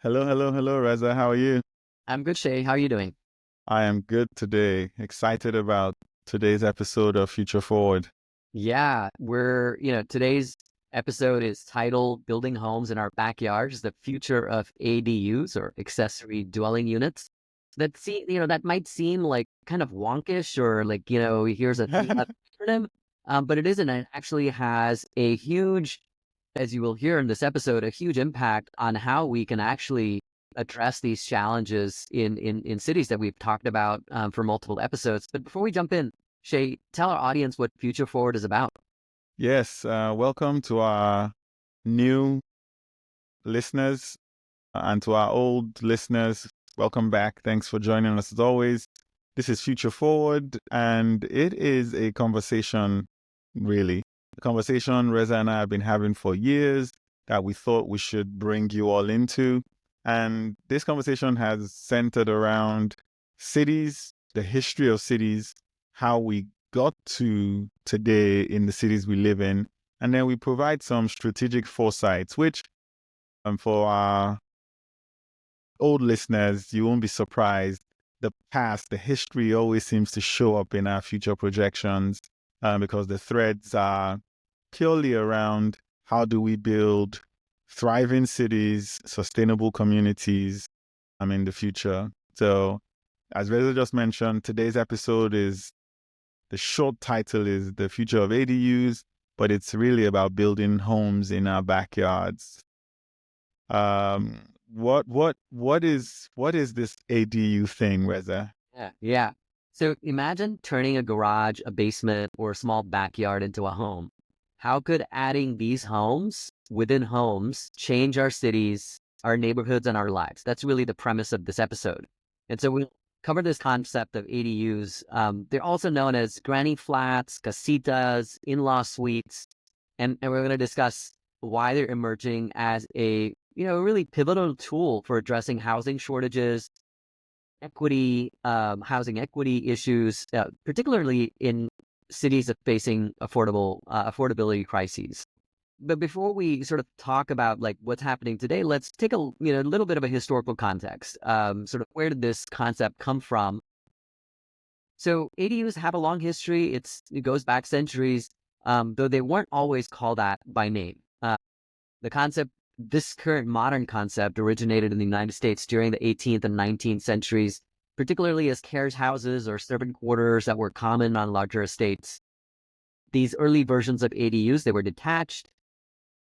Hello, Reza. How are you? I'm good, Shay. How are you doing? I am good today. Excited about today's episode of Future Forward. Yeah, today's episode is titled Building Homes in Our Backyards, the Future of ADUs or Accessory Dwelling Units. That might seem like kind of wonkish or like, here's a three-letter acronym, but it isn't. It actually has a huge, as you will hear in this episode, a huge impact on how we can actually address these challenges in cities that we've talked about for multiple episodes. But before we jump in, Shay, tell our audience what Future Forward is about. Yes, welcome to our new listeners and to our old listeners. Welcome back. Thanks for joining us as always. This is Future Forward, and it is a conversation, really. A conversation Reza and I have been having for years that we thought we should bring you all into. And this conversation has centered around cities, the history of cities, how we got to today in the cities we live in. And then we provide some strategic foresights, which for our old listeners, you won't be surprised. The past, the history always seems to show up in our future projections because the threads are purely around how do we build thriving cities, sustainable communities in the future. So, as Reza just mentioned, today's episode is the short title is The Future of ADUs, but it's really about building homes in our backyards. What is this ADU thing, Reza? Yeah. So imagine turning a garage, a basement, or a small backyard into a home. How could adding these homes within homes change our cities, our neighborhoods, and our lives? That's really the premise of this episode. And so we'll cover this concept of ADUs. They're also known as granny flats, casitas, in-law suites, and we're going to discuss why they're emerging as a really pivotal tool for addressing housing shortages, housing equity issues, particularly in cities that facing affordability crises. But before we sort of talk about like what's happening today, let's take a little bit of a historical context. Sort of where did this concept come from? So ADUs have a long history. It goes back centuries, though they weren't always called that by name. The concept, this current modern concept, originated in the United States during the 18th and 19th centuries, particularly as carriage houses or servant quarters that were common on larger estates. These early versions of ADUs, they were detached.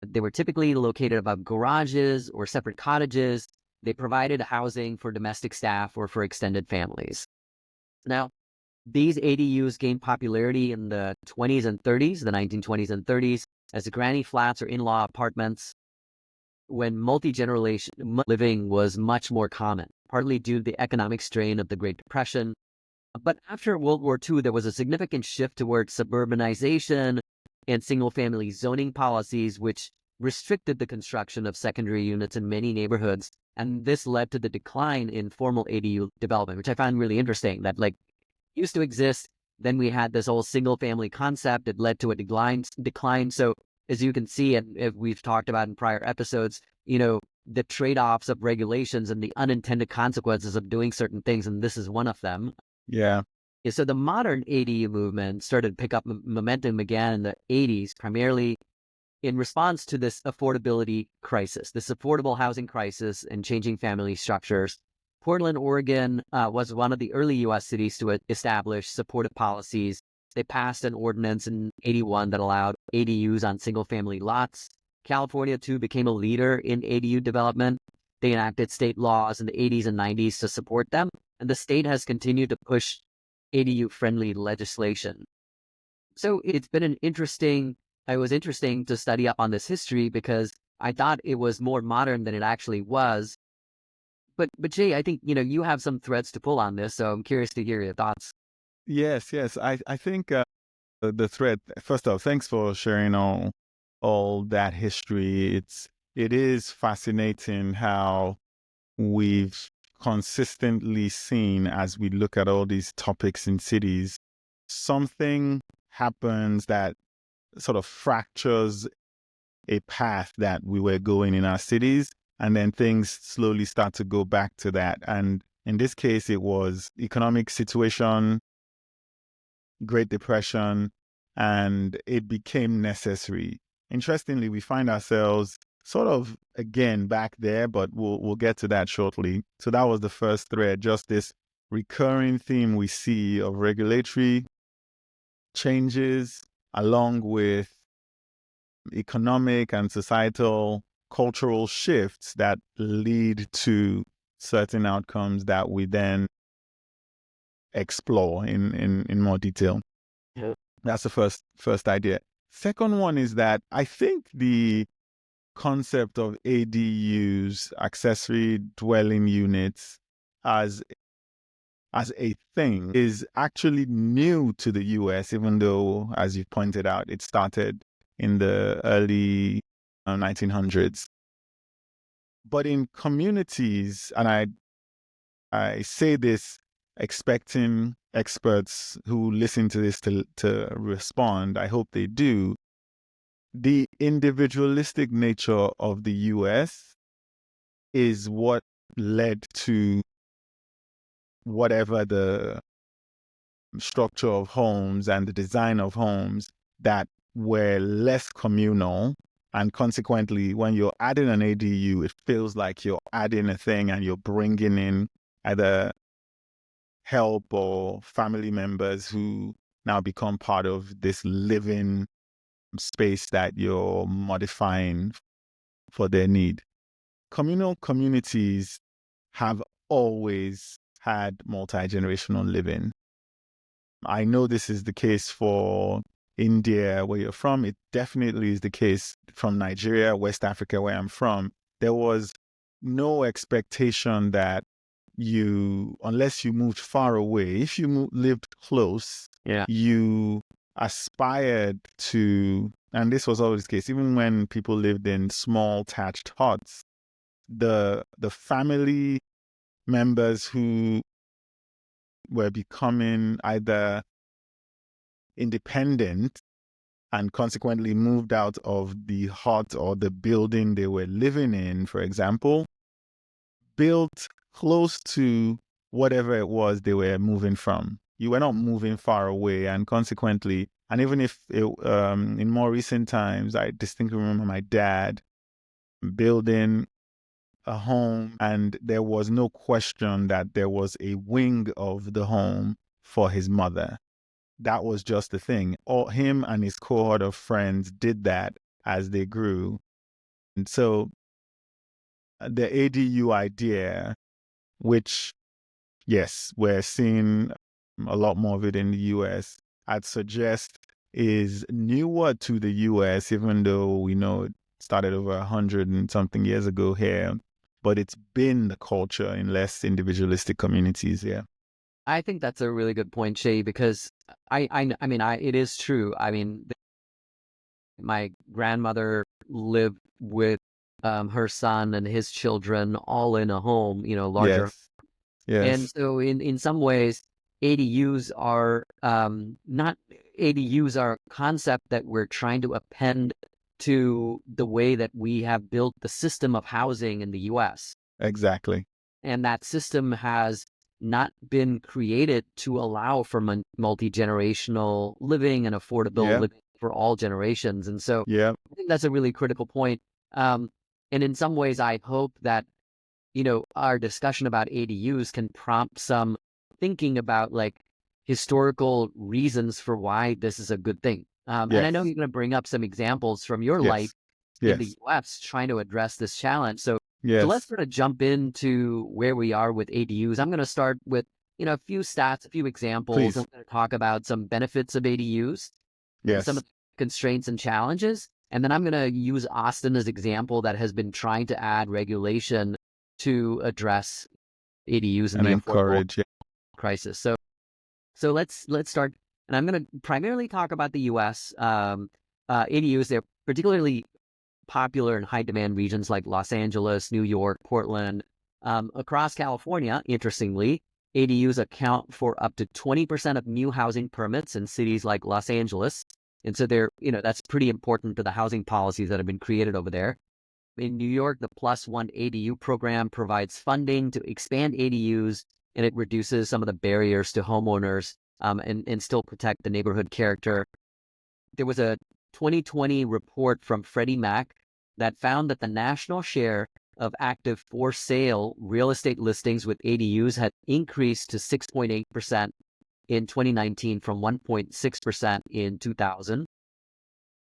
They were typically located above garages or separate cottages. They provided housing for domestic staff or for extended families. Now, these ADUs gained popularity in the 20s and 30s, the 1920s and 30s, as granny flats or in-law apartments, when multi-generation living was much more common, partly due to the economic strain of the Great Depression. But after World War II, there was a significant shift towards suburbanization and single-family zoning policies, which restricted the construction of secondary units in many neighborhoods. And this led to the decline in formal ADU development, which I find really interesting, that like used to exist. Then we had this whole single family concept. It led to a decline. So as you can see, and we've talked about in prior episodes, the trade-offs of regulations and the unintended consequences of doing certain things. And this is one of them. Yeah. So the modern ADU movement started to pick up momentum again in the 80s, primarily in response to this affordability crisis, this affordable housing crisis and changing family structures. Portland, Oregon was one of the early U.S. cities to establish supportive policies. They passed an ordinance in 81 that allowed ADUs on single-family lots. California, too, became a leader in ADU development. They enacted state laws in the 80s and 90s to support them, and the state has continued to push ADU-friendly legislation. So it was interesting to study up on this history because I thought it was more modern than it actually was. But Jay, I think you have some threads to pull on this, so I'm curious to hear your thoughts. Yes. I think the thread. First off, thanks for sharing all that history. It is fascinating how we've consistently seen as we look at all these topics in cities, something happens that sort of fractures a path that we were going in our cities, and then things slowly start to go back to that. And in this case, it was economic situation, Great Depression, and it became necessary. Interestingly, we find ourselves sort of again back there, but we'll get to that shortly. So that was the first thread, just this recurring theme we see of regulatory changes along with economic and societal cultural shifts that lead to certain outcomes that we then explore in more detail. Yeah. That's the first idea. Second one is that I think the concept of ADUs, accessory dwelling units, as a thing is actually new to the US, even though, as you pointed out, it started in the early 1900s. But in communities, and I say this expecting experts who listen to this to respond, I hope they do, the individualistic nature of the US is what led to whatever the structure of homes and the design of homes that were less communal. And consequently, when you're adding an ADU, it feels like you're adding a thing and you're bringing in either help or family members who now become part of this living space that you're modifying for their need. Communal communities have always had multi-generational living. I know this is the case for India, where you're from. It definitely is the case from Nigeria, West Africa, where I'm from. There was no expectation that unless you moved far away, if you lived close, Yeah. you aspired to, and this was always the case, even when people lived in small thatched huts, the family members who were becoming either independent and consequently moved out of the hut or the building they were living in, for example, built close to whatever it was they were moving from. You were not moving far away, and consequently, and even if in more recent times, I distinctly remember my dad building a home, and there was no question that there was a wing of the home for his mother. That was just the thing. All him and his cohort of friends did that as they grew. And so the ADU idea, which, yes, we're seeing a lot more of it in the US, I'd suggest is newer to the US, even though we know it started over 100 and something years ago here. But it's been the culture in less individualistic communities here. I think that's a really good point, Shay, because it is true. I mean, my grandmother lived with her son and his children all in a home, larger. Yes, And yes, so in some ways, ADUs are not ADUs are a concept that we're trying to append to the way that we have built the system of housing in the US. exactly. And that system has not been created to allow for multi-generational living and affordable Yeah, living for all generations. And so yeah, I think that's a really critical point. And in some ways, I hope that our discussion about ADUs can prompt some thinking about like historical reasons for why this is a good thing. And I know yes, you're going to bring up some examples from your life yes, in the yes, US trying to address this challenge. So let's yes. sort of jump into where we are with ADUs. I'm going to start with, a few stats, a few examples. I'm Please. going to talk about some benefits of ADUs, some Yes, of the constraints and challenges. And then I'm going to use Austin as example that has been trying to add regulation to address ADUs and and the affordable encourage. Yeah. crisis. So let's start, and I'm going to primarily talk about the U.S. ADUs. They're particularly popular in high demand regions like Los Angeles, New York, Portland. Across California, interestingly, ADUs account for up to 20% of new housing permits in cities like Los Angeles. And so that's pretty important to the housing policies that have been created over there. In New York, the Plus One ADU program provides funding to expand ADUs, and it reduces some of the barriers to homeowners, and still protect the neighborhood character. There was a 2020 report from Freddie Mac that found that the national share of active for sale real estate listings with ADUs had increased to 6.8% in 2019 from 1.6% in 2000.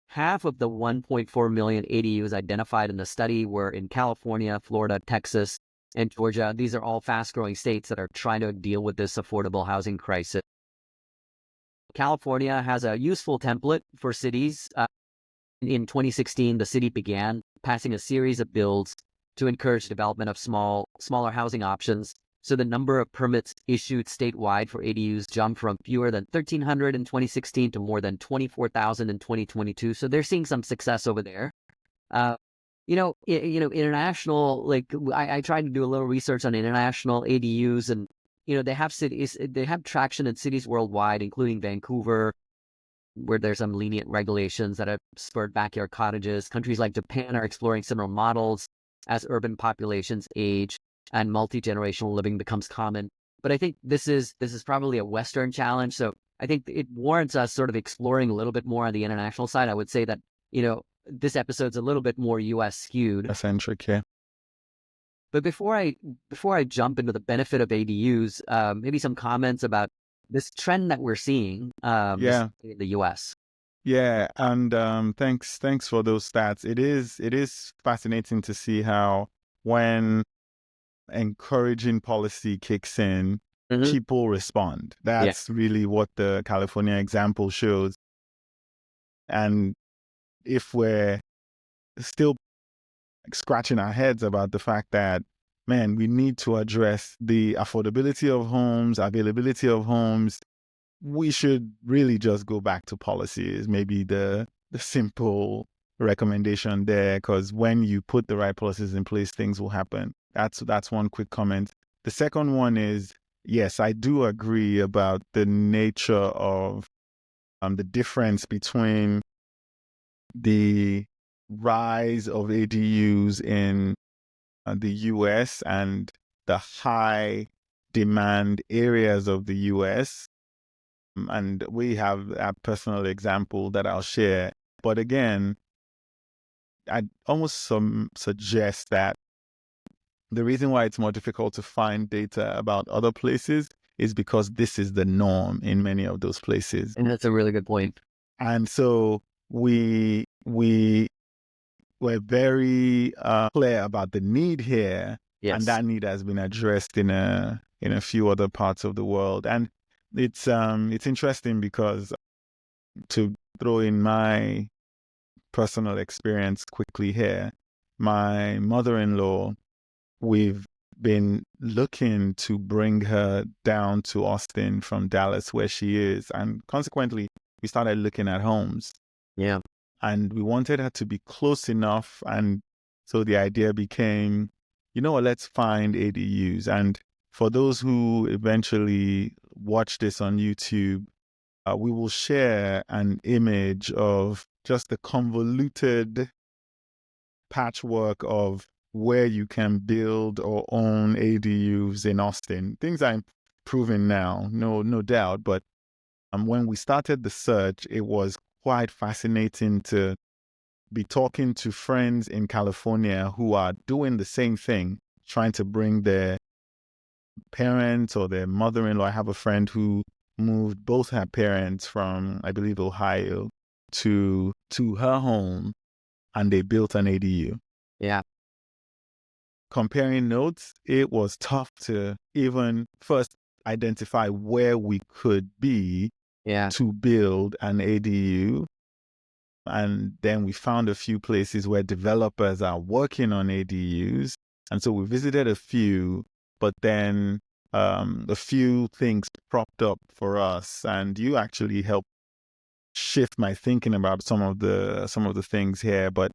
Half of the 1.4 million ADUs identified in the study were in California, Florida, Texas, and Georgia. These are all fast-growing states that are trying to deal with this affordable housing crisis. California has a useful template for cities. In 2016, the city began passing a series of bills to encourage development of smaller housing options. So the number of permits issued statewide for ADUs jumped from fewer than 1,300 in 2016 to more than 24,000 in 2022. So they're seeing some success over there. International, like I tried to do a little research on international ADUs, and they have traction in cities worldwide, including Vancouver, where there's some lenient regulations that have spurred backyard cottages. Countries like Japan are exploring similar models as urban populations age and multi-generational living becomes common. But I think this is probably a Western challenge. So I think it warrants us sort of exploring a little bit more on the international side. I would say that, this episode's a little bit more US skewed. Eccentric, yeah. But before I jump into the benefit of ADUs, maybe some comments about this trend that we're seeing Yeah. in the US. Yeah, and thanks for those stats. It is fascinating to see how when encouraging policy kicks in, people respond. That's really what the California example shows. And if we're still scratching our heads about the fact that, man, we need to address the affordability of homes, availability of homes, we should really just go back to policies, maybe the simple recommendation there, because when you put the right policies in place, things will happen. That's one quick comment. The second one is, yes, I do agree about the nature of the difference between the rise of ADUs in the US and the high demand areas of the US. And we have a personal example that I'll share. But again, I'd almost suggest that the reason why it's more difficult to find data about other places is because this is the norm in many of those places. And that's a really good point. And so we were very clear about the need here. Yes. And that need has been addressed in a few other parts of the world. And it's interesting because, to throw in my personal experience quickly here, my mother-in-law, we've been looking to bring her down to Austin from Dallas, where she is. And consequently, we started looking at homes. Yeah. And we wanted her to be close enough. And so the idea became, let's find ADUs. And for those who eventually watch this on YouTube, we will share an image of just the convoluted patchwork of where you can build or own ADUs in Austin. Things are improving now, no doubt. But when we started the search, it was quite fascinating to be talking to friends in California who are doing the same thing, trying to bring their parents or their mother-in-law. I have a friend who moved both her parents from, I believe, Ohio to her home, and they built an ADU. Yeah. Comparing notes, it was tough to even first identify where we could be to build an ADU. And then we found a few places where developers are working on ADUs. And so we visited a few, but then a few things propped up for us. And you actually helped shift my thinking about some of the things here. But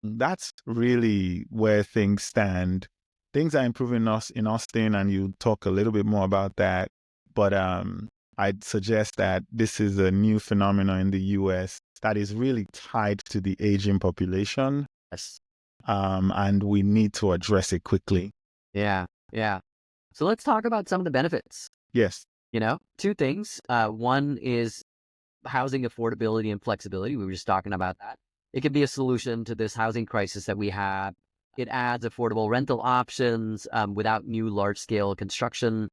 that's really where things stand. Things are improving in Austin, and you talk a little bit more about that. But I'd suggest that this is a new phenomenon in the US that is really tied to the aging population. Yes. and we need to address it quickly. Yeah. Yeah. So let's talk about some of the benefits. Yes. Two things. One is housing affordability and flexibility. We were just talking about that. It could be a solution to this housing crisis that we have. It adds affordable rental options without new large-scale construction.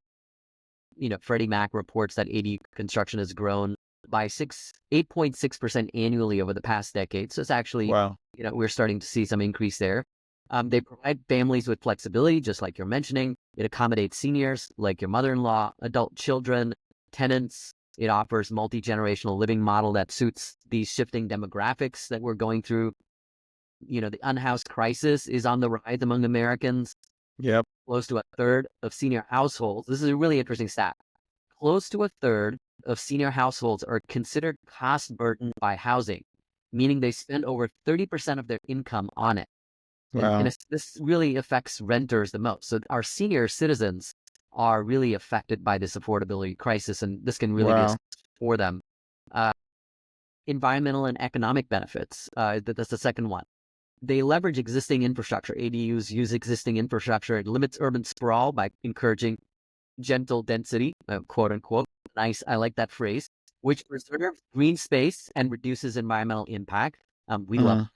Freddie Mac reports that ADU construction has grown by 8.6% annually over the past decade. So it's actually, Wow. we're starting to see some increase there. They provide families with flexibility, just like you're mentioning. It accommodates seniors like your mother-in-law, adult children, tenants. It offers multi-generational living model that suits these shifting demographics that we're going through. The unhoused crisis is on the rise among Americans. Yep. Close to a third of senior households. This is a really interesting stat. Close to a third of senior households are considered cost burdened by housing, meaning they spend over 30% of their income on it. Wow. This really affects renters the most. So our senior citizens are really affected by this affordability crisis, and this can really be Wow. for them. Environmental and economic benefits. That's the second one. They leverage existing infrastructure. ADUs use existing infrastructure. It limits urban sprawl by encouraging gentle density, quote unquote. Nice. I like that phrase, which preserves green space and reduces environmental impact. We love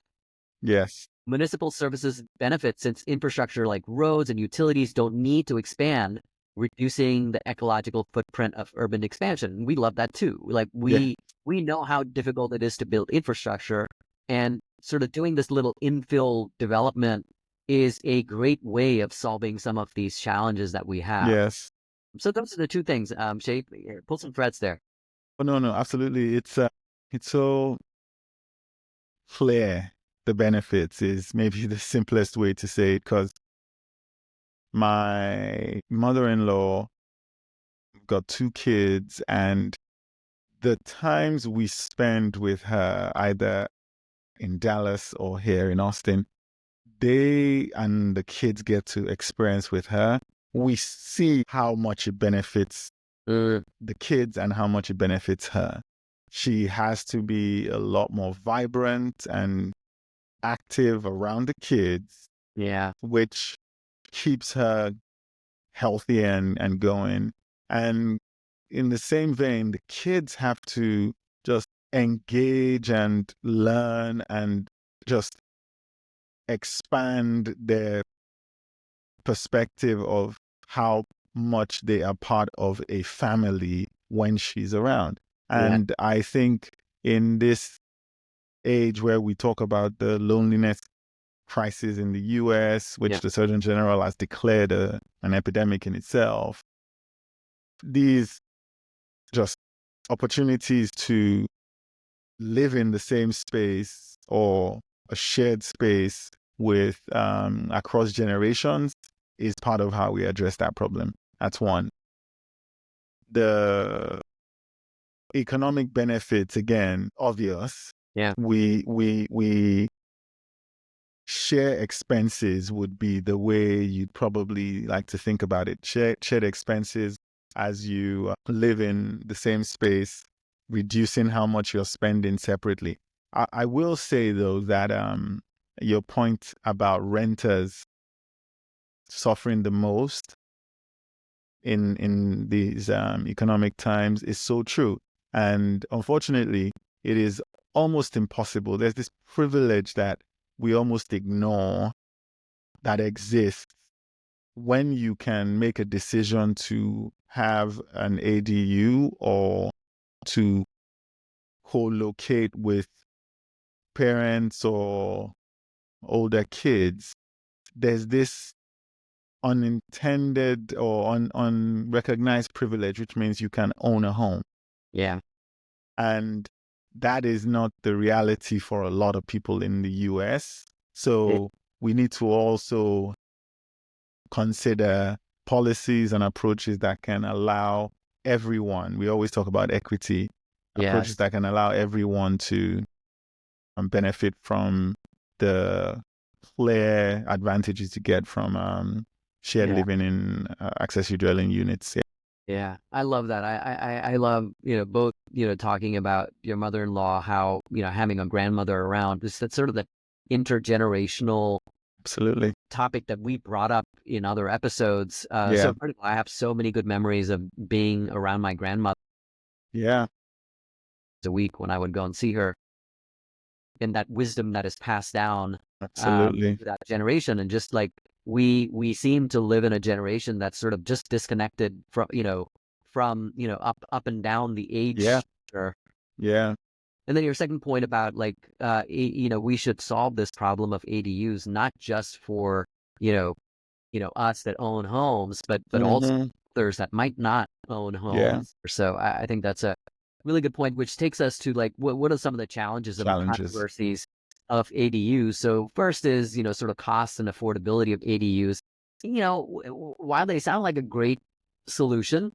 Yes. municipal services benefit since infrastructure like roads and utilities don't need to expand, reducing the ecological footprint of urban expansion. We love that too. Like we know how difficult it is to build infrastructure, and sort of doing this little infill development is a great way of solving some of these challenges that we have. Yes. So those are the two things. Shay, pull some threads there. Oh, no, absolutely. It's so clear. The benefits is maybe the simplest way to say it, because my mother-in-law got 2 kids, and the times we spend with her, either in Dallas or here in Austin, they and the kids get to experience with her. We see how much it benefits the kids and how much it benefits her. She has to be a lot more vibrant and active around the kids, Yeah. which keeps her healthy and going. And in the same vein, the kids have to just engage and learn and just expand their perspective of how much they are part of a family when she's around. And I think in this age where we talk about the loneliness crisis in the US, which the Surgeon General has declared an epidemic in itself, these just opportunities to live in the same space or a shared space with across generations is part of how we address that problem. That's one. The economic benefits, again, obvious. Yeah. We share expenses would be the way you'd probably like to think about it. Shared expenses as you live in the same space, reducing how much you're spending separately. I will say, though, that your point about renters suffering the most in these economic times is so true. And unfortunately, it is almost impossible. There's this privilege that we almost ignore that exists when you can make a decision to have an ADU or to co-locate with parents or older kids. There's this unintended or unrecognized privilege, which means you can own a home. Yeah. And that is not the reality for a lot of people in the US. So we need to also consider policies and approaches that can allow everyone, we always talk about equity, approaches that can allow everyone to benefit from the clear advantages you get from shared living in accessory dwelling units. Yeah, I love that. I love, both, talking about your mother-in-law, how, having a grandmother around, just that sort of the intergenerational Absolutely. topic that we brought up in other episodes. Yeah. So first of all, I have so many good memories of being around my grandmother Yeah. a week when I would go and see her, and that wisdom that is passed down Absolutely. to that generation. And just like we seem to live in a generation that's sort of just disconnected from up and down the age Yeah. structure. Yeah. And then your second point about like we should solve this problem of ADUs not just for you know us that own homes, but also Hmm. others that might not own Yeah. homes. So I think that's a really good point, which takes us to like what are some of the challenges and Challenges. controversies of ADUs. So first is sort of cost and affordability of ADUs. While they sound like a great solution,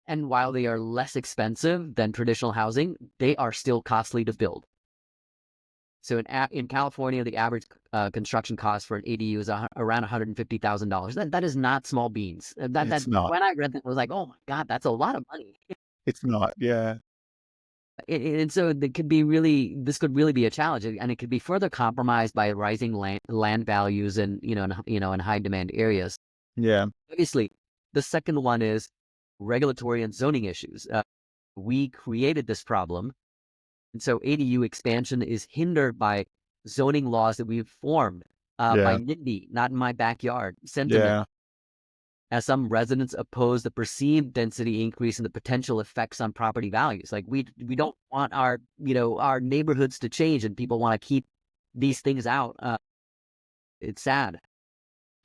and while they are less expensive than traditional housing, they are still costly to build. So in California, the average construction cost for an ADU is around $150,000. That is not small beans. That It's not. when I read that, I was like, oh my God, that's a lot of money. It's not. Yeah. And so this could really be a challenge, and it could be further compromised by rising land values and in high demand areas. Yeah. Obviously, the second one is regulatory and zoning issues. We created this problem. And so ADU expansion is hindered by zoning laws that we've formed by Yeah. NIMBY, not in my backyard sentiment, Yeah. as some residents oppose the perceived density increase and the potential effects on property values. Like we don't want our neighborhoods to change, and people want to keep these things out. It's sad.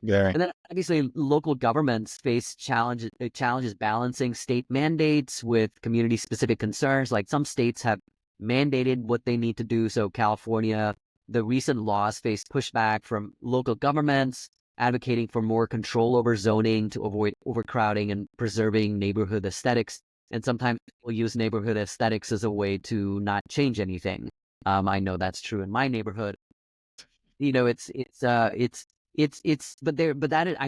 Very. And then obviously local governments face challenges balancing state mandates with community specific concerns. Like some states have mandated what they need to do. So California, the recent laws face pushback from local governments advocating for more control over zoning to avoid overcrowding and preserving neighborhood aesthetics. And sometimes people use neighborhood aesthetics as a way to not change anything. I know that's true in my neighborhood. I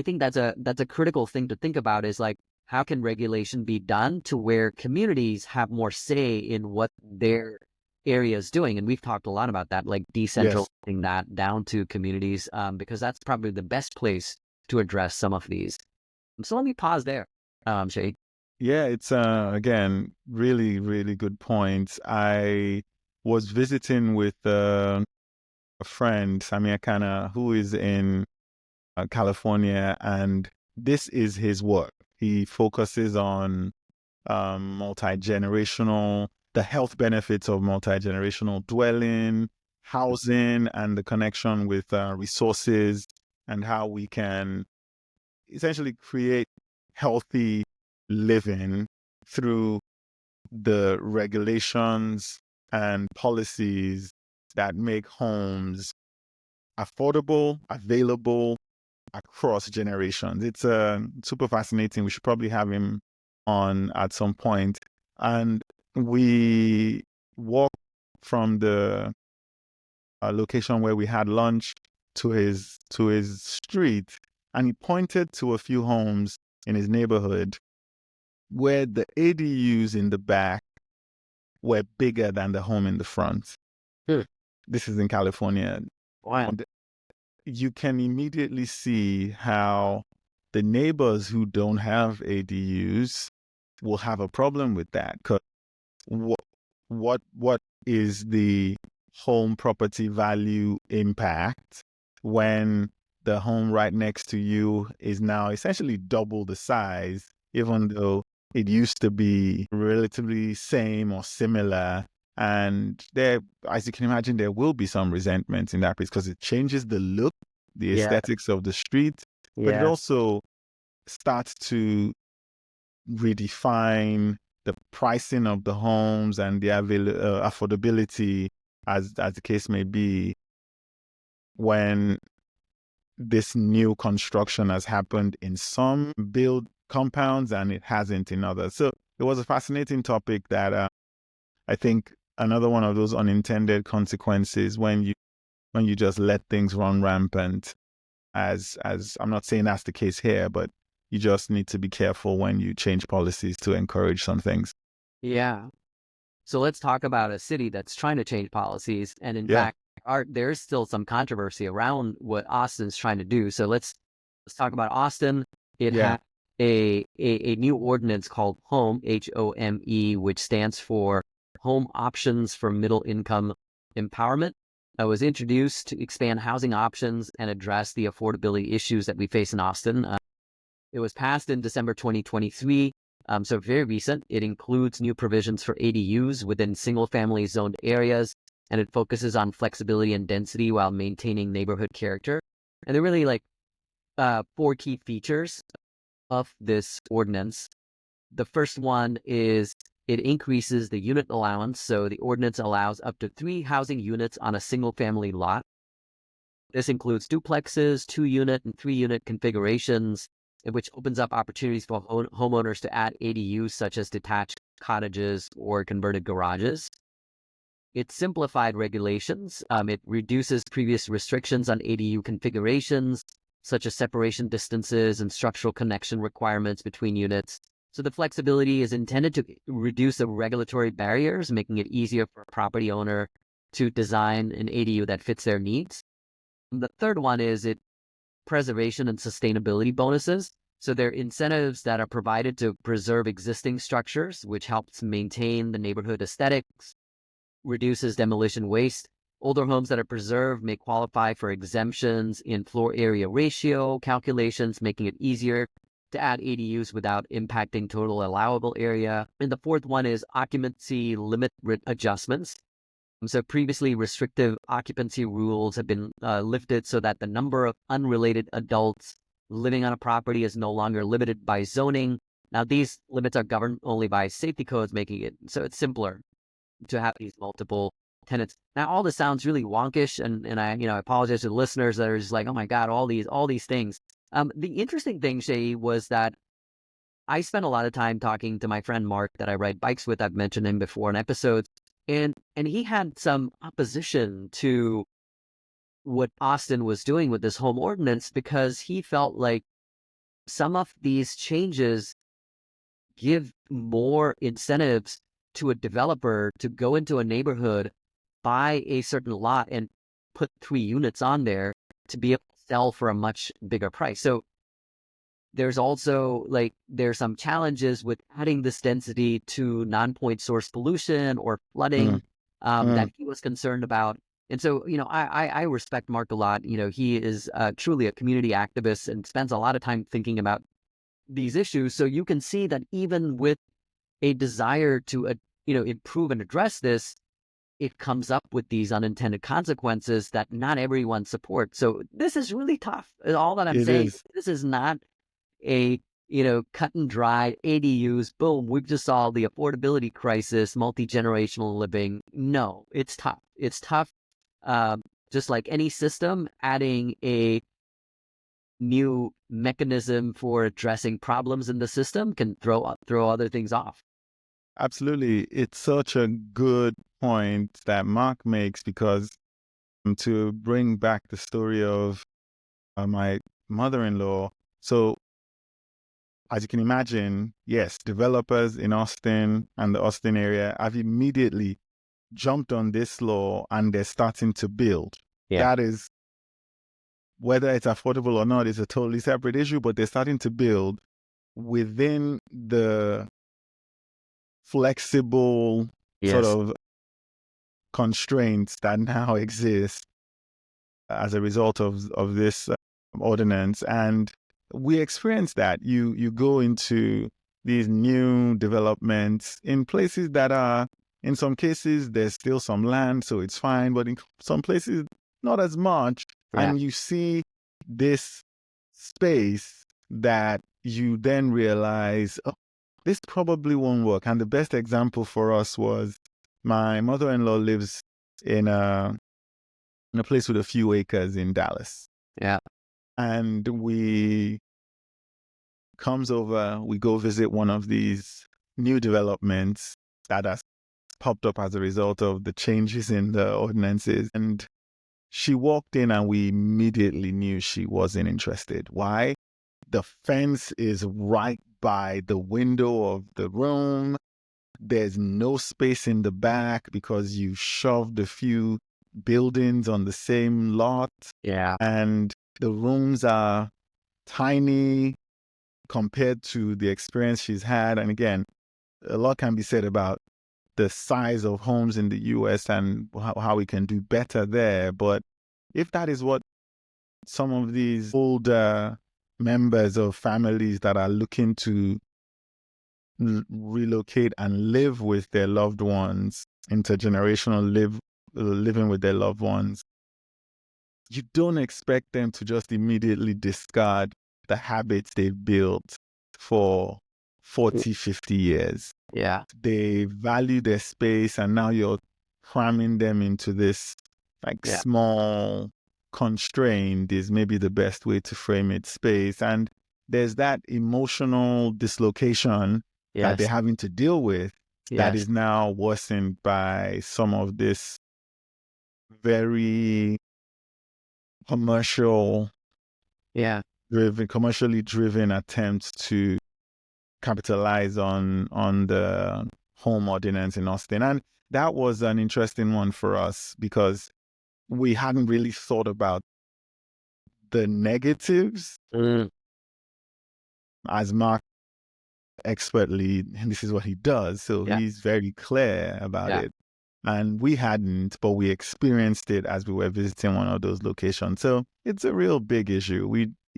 think that's a critical thing to think about, is like, how can regulation be done to where communities have more say in what their area is doing? And we've talked a lot about that, like Yes. decentralizing that down to communities, because that's probably the best place to address some of these. So let me pause there, Shay. Yeah. It's again really, really good points. I was visiting with a friend, Samia Kana, who is in California, and this is his work. He focuses on multi-generational, the health benefits of multi-generational dwelling, housing, and the connection with resources, and how we can essentially create healthy living through the regulations and policies that make homes affordable, available across generations. It's super fascinating. We should probably have him on at some point. And we walked from the location where we had lunch to his street, and he pointed to a few homes in his neighborhood where the ADUs in the back were bigger than the home in the front. Hmm. This is in California. Wow. And you can immediately see how the neighbors who don't have ADUs will have a problem with that. Because what is the home property value impact when the home right next to you is now essentially double the size, even though it used to be relatively same or similar? And there, as you can imagine, there will be some resentment in that place because it changes the look, the Yeah. aesthetics of the street, but it Yes. also starts to redefine the pricing of the homes and the affordability, as the case may be, when this new construction has happened in some build compounds and it hasn't in others. So it was a fascinating topic that I think another one of those unintended consequences when you just let things run rampant, as I'm not saying that's the case here, but you just need to be careful when you change policies to encourage some things. Yeah. So let's talk about a city that's trying to change policies and in Yeah. fact there's still some controversy around what Austin's trying to do. So let's talk about Austin. It Yeah. had a new ordinance called HOME, HOME, which stands for Home Options for Middle Income Empowerment. It was introduced to expand housing options and address the affordability issues that we face in Austin. It was passed in December 2023, so very recent. It includes new provisions for ADUs within single-family zoned areas, and it focuses on flexibility and density while maintaining neighborhood character. And there are really like 4 key features of this ordinance. The first one is it increases the unit allowance. So the ordinance allows up to 3 housing units on a single-family lot. This includes duplexes, 2-unit and 3-unit configurations, which opens up opportunities for homeowners to add ADUs such as detached cottages or converted garages. It simplified regulations. It reduces previous restrictions on ADU configurations, such as separation distances and structural connection requirements between units. So the flexibility is intended to reduce the regulatory barriers, making it easier for a property owner to design an ADU that fits their needs. And the third one is it preservation and sustainability bonuses. So they're incentives that are provided to preserve existing structures, which helps maintain the neighborhood aesthetics, reduces demolition waste. Older homes that are preserved may qualify for exemptions in floor area ratio calculations, making it easier to add ADUs without impacting total allowable area. And the fourth one is occupancy limit adjustments. So previously restrictive occupancy rules have been lifted so that the number of unrelated adults living on a property is no longer limited by zoning. Now these limits are governed only by safety codes, making it so it's simpler to have these multiple tenants. Now all this sounds really wonkish, and I apologize to the listeners that are just like, oh my God, all these things. The interesting thing, Seyi, was that I spent a lot of time talking to my friend Mark that I ride bikes with. I've mentioned him before in episodes. And he had some opposition to what Austin was doing with this home ordinance because he felt like some of these changes give more incentives to a developer to go into a neighborhood, buy a certain lot, and put 3 units on there to be able to sell for a much bigger price. So there's also there's some challenges with adding this density to non-point source pollution or flooding that he was concerned about. And so, I respect Mark a lot. He is truly a community activist and spends a lot of time thinking about these issues. So you can see that even with a desire to, improve and address this, it comes up with these unintended consequences that not everyone supports. So this is really tough. All that I'm It saying, is. this is not a cut and dry ADUs, boom, we've just solved the affordability crisis, multi-generational living. No, it's tough. It's tough. Just like any system, adding a new mechanism for addressing problems in the system can throw other things off. Absolutely. It's such a good point that Mark makes because to bring back the story of my mother-in-law. So as you can imagine, yes, developers in Austin and the Austin area have immediately jumped on this law and they're starting to build. Yeah. That is, whether it's affordable or not is a totally separate issue, but they're starting to build within the flexible sort Yes. of constraints that now exist as a result of this ordinance. And we experience that. You go into these new developments in places that are, in some cases, there's still some land, so it's fine, but in some places, not as much. Yeah. And you see this space that you then realize, oh, this probably won't work. And the best example for us was my mother-in-law lives in a place with a few acres in Dallas. Yeah. And we comes over, we go visit one of these new developments that has popped up as a result of the changes in the ordinances. And she walked in and we immediately knew she wasn't interested. Why? The fence is right by the window of the room. There's no space in the back because you shoved a few buildings on the same lot, Yeah. and the rooms are tiny compared to the experience she's had. And again, a lot can be said about the size of homes in the US and how we can do better there. But if that is what some of these older members of families that are looking to relocate and live with their loved ones, intergenerational living with their loved ones, you don't expect them to just immediately discard the habits they've built for 40, 50 years. Yeah. They value their space, and now you're cramming them into this like Yeah. small constraint is maybe the best way to frame it, space. And there's that emotional dislocation that they're Yes. having to deal with that Yes. is now worsened by some of this very commercial Yeah. commercially driven attempts to capitalize on the home ordinance in Austin. And that was an interesting one for us because we hadn't really thought about the negatives Mm, as Mark expertly, and this is what he does. So yeah. he's very clear about Yeah. it. And we hadn't, but we experienced it as we were visiting one of those locations. So it's a real big issue.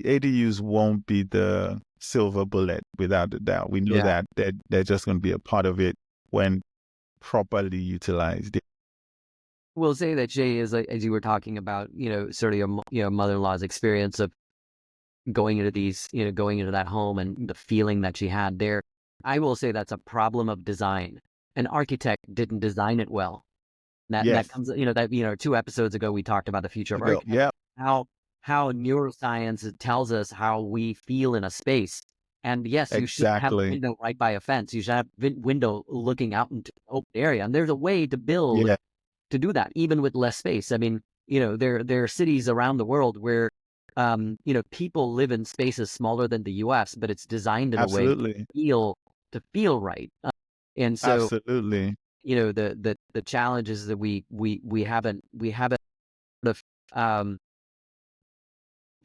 ADUs won't be the silver bullet without a doubt. We know Yeah. that they're just going to be a part of it when properly utilized. We'll say that Jay is, as you were talking about, sort of your mother-in-law's experience of going into going into that home and the feeling that she had there. I will say that's a problem of design. An architect didn't design it well. That Yes, comes, 2 episodes ago we talked about the future to of go. architecture, Yeah, how neuroscience tells us how we feel in a space. And yes, you should have a exactly. window right by a fence. You should have window looking out into an open area. And there's a way to build Yeah, to do that, even with less space. I mean, there are cities around the world where, people live in spaces smaller than the U.S., but it's designed in a way absolutely. to feel right. And so, Absolutely. the challenge is that we haven't sort of um,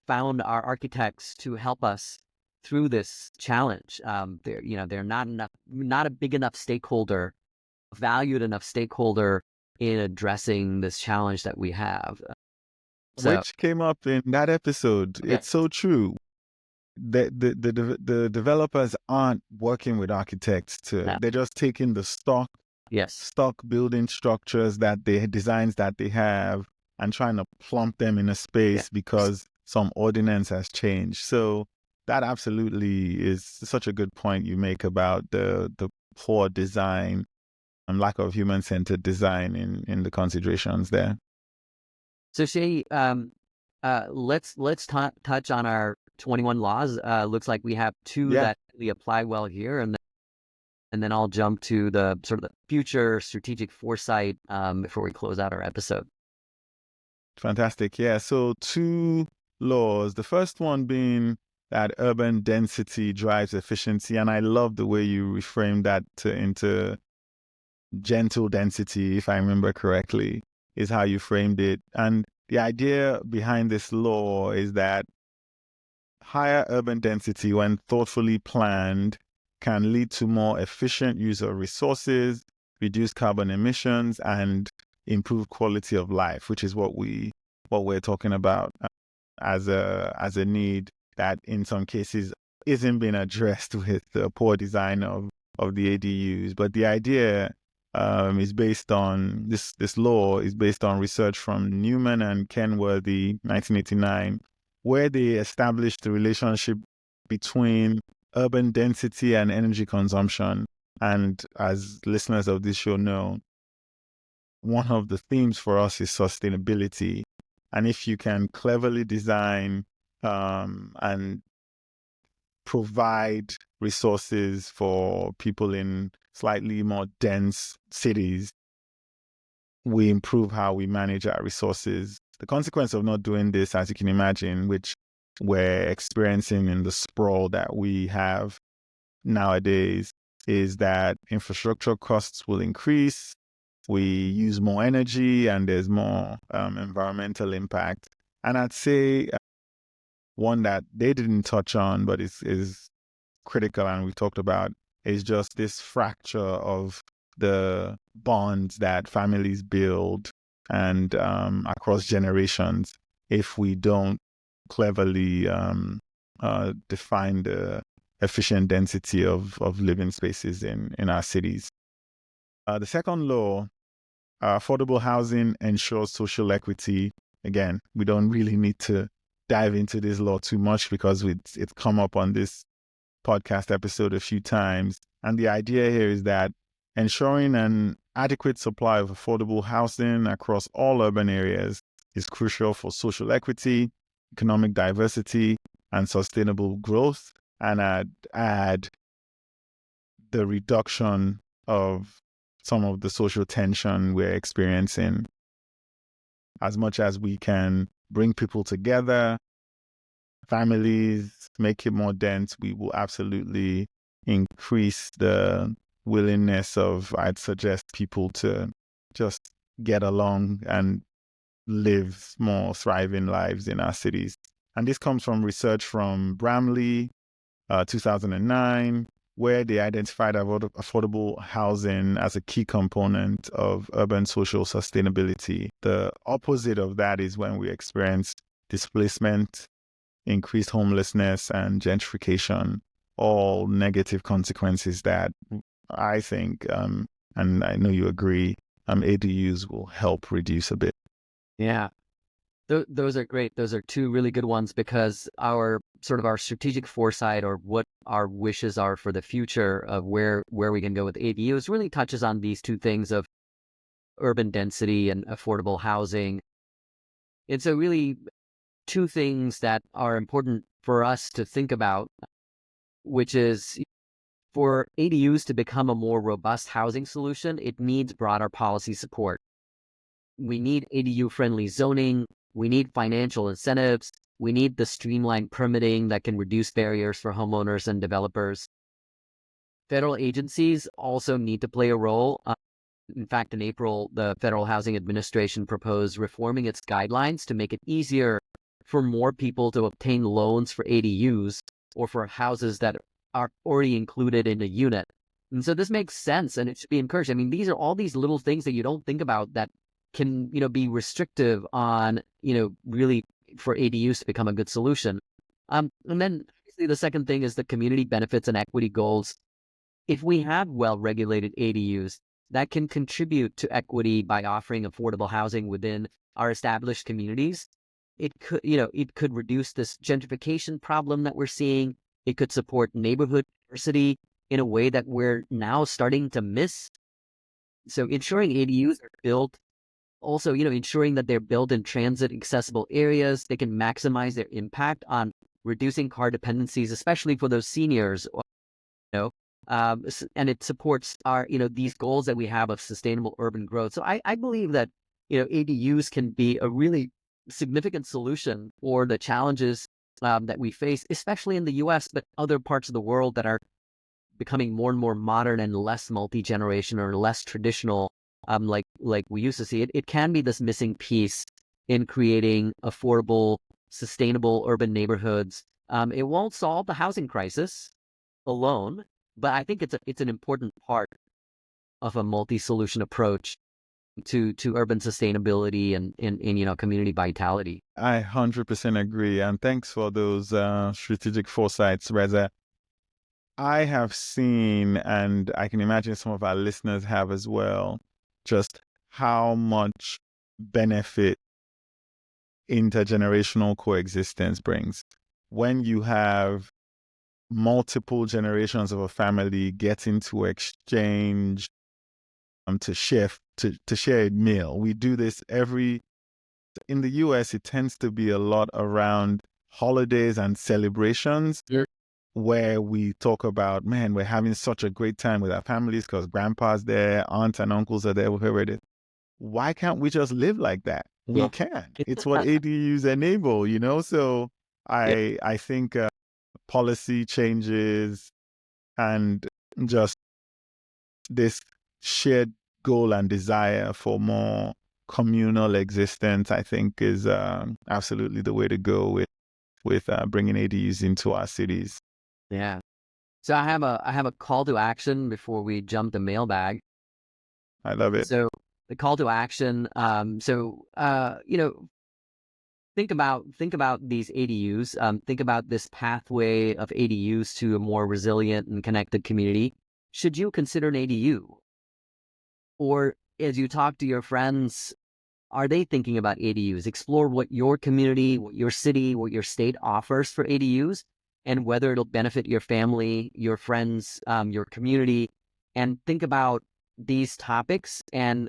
found our architects to help us through this challenge. They're not a big enough stakeholder, valued enough stakeholder in addressing this challenge that we have. So, Which came up in that episode. okay. It's so true. The developers aren't working with architects No. they're just taking the Yes. stock building structures that they designs that they have and trying to plump them in a Yeah. space because some ordinance has changed. So that absolutely is such a good point you make about the poor design and lack of human-centered design in the considerations there. So Shay, let's touch on our 21 laws. Looks like we have two Yeah, that really apply well here, and then I'll jump to the sort of the future strategic foresight before we close out our episode. fantastic. Yeah, so two laws. The first one being that urban density drives efficiency, and I love the way you reframe that into gentle density, if I remember correctly, is how you framed it. And the idea behind this law is that higher urban density, when thoughtfully planned, can lead to more efficient use of resources, reduce carbon emissions, and improve quality of life, which is what we're talking about as a need that in some cases isn't being addressed with the poor design of the ADUs. But the idea is based on this law is based on research from Newman and Kenworthy, 1989, where they established the relationship between urban density and energy consumption. And as listeners of this show know, one of the themes for us is sustainability. And if you can cleverly design and provide resources for people in slightly more dense cities, we improve how we manage our resources. The consequence of not doing this, as you can imagine, which we're experiencing in the sprawl that we have nowadays, is that infrastructure costs will increase, we use more energy, and there's more environmental impact. And I'd say one that they didn't touch on, but is critical, and we talked about, is just this fracture of the bonds that families build and across generations if we don't cleverly define the efficient density of living spaces in our cities. The second law, affordable housing ensures social equity. Again, we don't really need to dive into this law too much because it's come up on this podcast episode a few times. And the idea here is that ensuring an adequate supply of affordable housing across all urban areas is crucial for social equity, economic diversity, and sustainable growth. And I'd add the reduction of some of the social tension we're experiencing. As much as we can bring people together, families, make it more dense, we will absolutely increase the willingness of, I'd suggest, people to just get along and live more thriving lives in our cities. And this comes from research from Bramley, 2009, where they identified affordable housing as a key component of urban social sustainability. The opposite of that is when we experience displacement, increased homelessness, and gentrification, all negative consequences that I think, and I know you agree, ADUs will help reduce a bit. Yeah. Those are great. Those are two really good ones because our strategic foresight, or what our wishes are for the future of where we can go with ADUs, really touches on these two things of urban density and affordable housing. And so really two things that are important for us to think about, which is for ADUs to become a more robust housing solution, it needs broader policy support. We need ADU-friendly zoning. We need financial incentives. We need the streamlined permitting that can reduce barriers for homeowners and developers. Federal agencies also need to play a role. In fact, in April, the Federal Housing Administration proposed reforming its guidelines to make it easier for more people to obtain loans for ADUs or for houses that are already included in a unit. And so this makes sense, and it should be encouraged. I mean, these are all these little things that you don't think about that can, be restrictive on, really for ADUs to become a good solution. And then obviously the second thing is the community benefits and equity goals. If we have well-regulated ADUs, that can contribute to equity by offering affordable housing within our established communities. It could reduce this gentrification problem that we're seeing. It could support neighborhood diversity in a way that we're now starting to miss. So ensuring ADUs are built, also, ensuring that they're built in transit accessible areas, they can maximize their impact on reducing car dependencies, especially for those seniors, and it supports our, these goals that we have of sustainable urban growth. So I believe that, ADUs can be a really significant solution for the challenges that we face, especially in the US, but other parts of the world that are becoming more and more modern and less multi-generation or less traditional, like we used to see. It can be this missing piece in creating affordable, sustainable urban neighborhoods. It won't solve the housing crisis alone, but I think it's an important part of a multi-solution approach to urban sustainability and community vitality. I 100% agree. And thanks for those strategic foresights, Reza. I have seen, and I can imagine some of our listeners have as well, just how much benefit intergenerational coexistence brings. When you have multiple generations of a family getting to exchange, to share a meal. We do this in the US, it tends to be a lot around holidays and celebrations. Yeah. Where we talk about, man, we're having such a great time with our families because grandpa's there, aunts and uncles are there, whatever it is. Why can't we just live like that? We can. It's what ADUs enable, So I think policy changes and just this shared goal and desire for more communal existence, I think, is absolutely the way to go with bringing ADUs into our cities. Yeah. So I have a call to action before we jump the mailbag. I love it. So the call to action. You know, think about these ADUs. Think about this pathway of ADUs to a more resilient and connected community. Should you consider an ADU? Or as you talk to your friends, are they thinking about ADUs? Explore what your community, what your city, what your state offers for ADUs, and whether it'll benefit your family, your friends, your community. And think about these topics and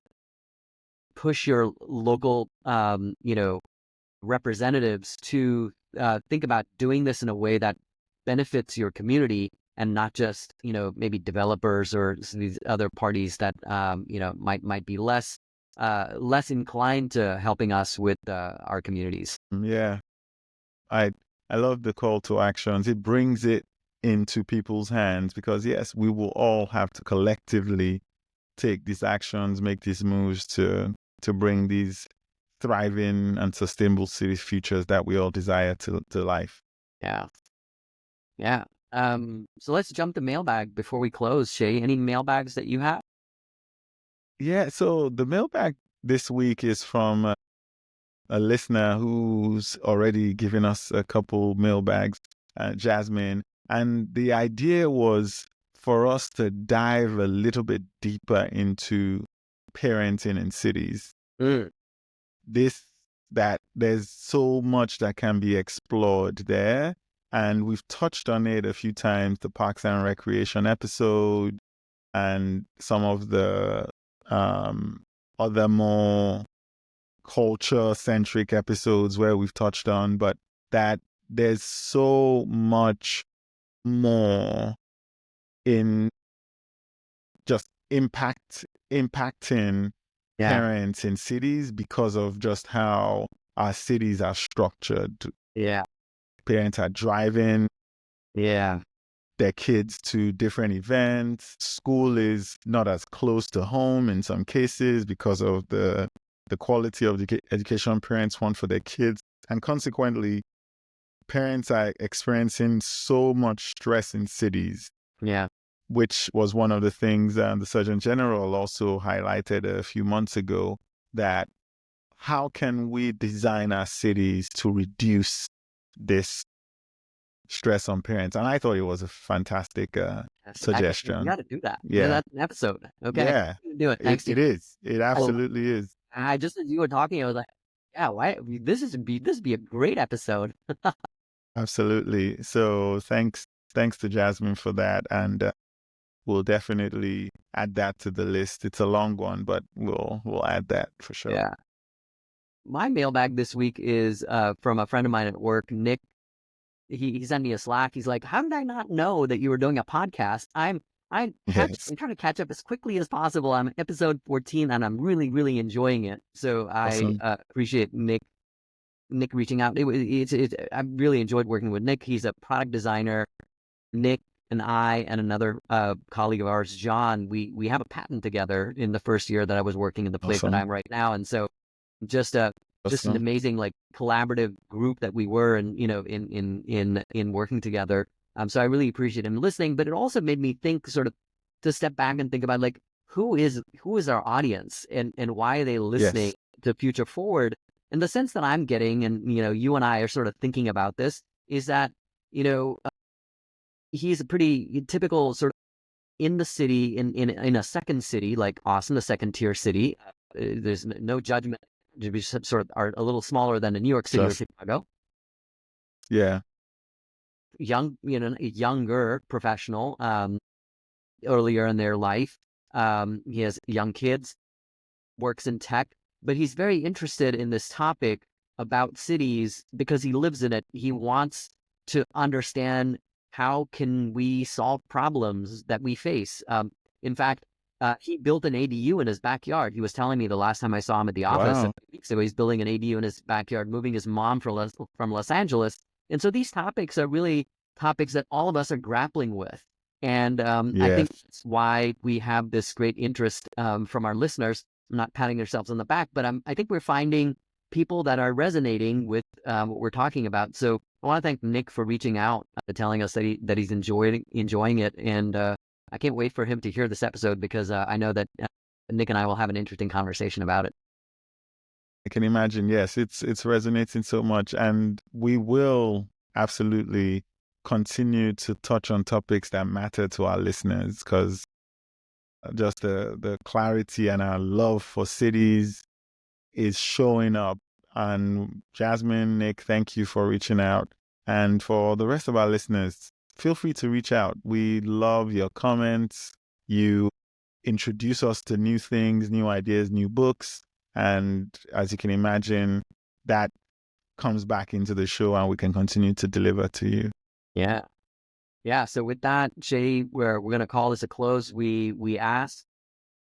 push your local, representatives to think about doing this in a way that benefits your community and not just maybe developers or these other parties that might be less inclined to helping us with our communities. Yeah, I I love the call to actions. It brings it into people's hands because yes, we will all have to collectively take these actions, make these moves to bring these thriving and sustainable city futures that we all desire to life. Yeah, yeah. So let's jump to mailbag before we close. Shay, any mailbags that you have? Yeah, so the mailbag this week is from a listener who's already given us a couple mailbags, Jasmine. And the idea was for us to dive a little bit deeper into parenting in cities. Mm, That there's so much that can be explored there. And we've touched on it a few times, the Parks and Recreation episode and some of the other more culture-centric episodes where we've touched on, but that there's so much more in just impacting yeah, parents in cities because of just how our cities are structured. yeah, Parents are driving yeah, their kids to different events. School is not as close to home in some cases because of the quality of the education parents want for their kids. And consequently, parents are experiencing so much stress in cities, yeah, which was one of the things the Surgeon General also highlighted a few months ago, that how can we design our cities to reduce this stress on parents? And I thought it was a fantastic yes. Actually, we suggestion. got to do that. Yeah, Yeah. that's an episode. Okay, Yeah. do it. Thanks. It is. It I, absolutely is. I just as you were talking, I was like, yeah, why this would be a great episode. Absolutely. So thanks to Jasmine for that. And we'll definitely add that to the list. It's a long one, but we'll add that for sure. Yeah. My mailbag this week is from a friend of mine at work, Nick. He sent me a Slack. He's like, "How did I not know that you were doing a podcast? I'm Yes. trying to catch up as quickly as possible. I'm at episode 14, and I'm really enjoying it. So I Awesome. appreciate Nick reaching out. I really enjoyed working with Nick. He's a product designer. Nick and I and another colleague of ours, John, we have a patent together in the first year that I was working in the place that Awesome. I'm right now, and so just an Awesome. amazing like collaborative group that we were, and in working together. So I really appreciate him listening, but it also made me think, sort of, to step back and think about, like, who is our audience, and why are they listening Yes. to Future Forward? And the sense that I'm getting, and you and I are sort of thinking about this, is that you know he's a pretty typical sort of in the city, in a second city like Austin, a second tier city. There's no judgment, to be sort of are a little smaller than a New York City or Just Chicago. yeah. A younger professional, earlier in their life. He has young kids, works in tech, but he's very interested in this topic about cities because he lives in it. He wants to understand, how can we solve problems that we face. In fact, he built an ADU in his backyard. He was telling me the last time I saw him at the office a Wow. few weeks ago, he's building an ADU in his backyard, moving his mom from Los Angeles. And so these topics are really topics that all of us are grappling with. And I Yes. think that's why we have this great interest from our listeners. Not patting themselves on the back, but I think we're finding people that are resonating with what we're talking about. So I want to thank Nick for reaching out, telling us that he's enjoying it, and I can't wait for him to hear this episode because I know that Nick and I will have an interesting conversation about it. I can imagine. Yes, it's resonating so much, and we will absolutely continue to touch on topics that matter to our listeners because just the clarity and our love for cities is showing up. And Jasmine, Nick, thank you for reaching out. And for the rest of our listeners, feel free to reach out. We love your comments. You introduce us to new things, new ideas, new books. And as you can imagine, that comes back into the show and we can continue to deliver to you. Yeah. Yeah. So with that, Jay, we're gonna call this a close. We ask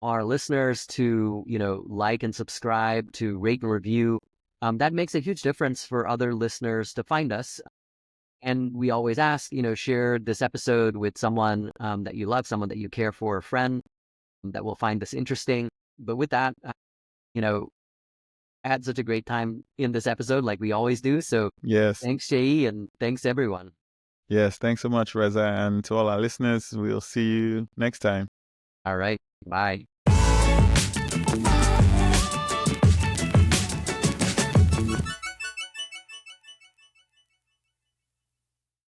our listeners to, like and subscribe, to rate and review. That makes a huge difference for other listeners to find us. And we always ask, share this episode with someone that you love, someone that you care for, a friend that will find this interesting. But with that, I had such a great time in this episode, like we always do. So Yes. thanks, Jay, and thanks everyone. Yes. Thanks so much, Reza. And to all our listeners, we'll see you next time. All right. Bye.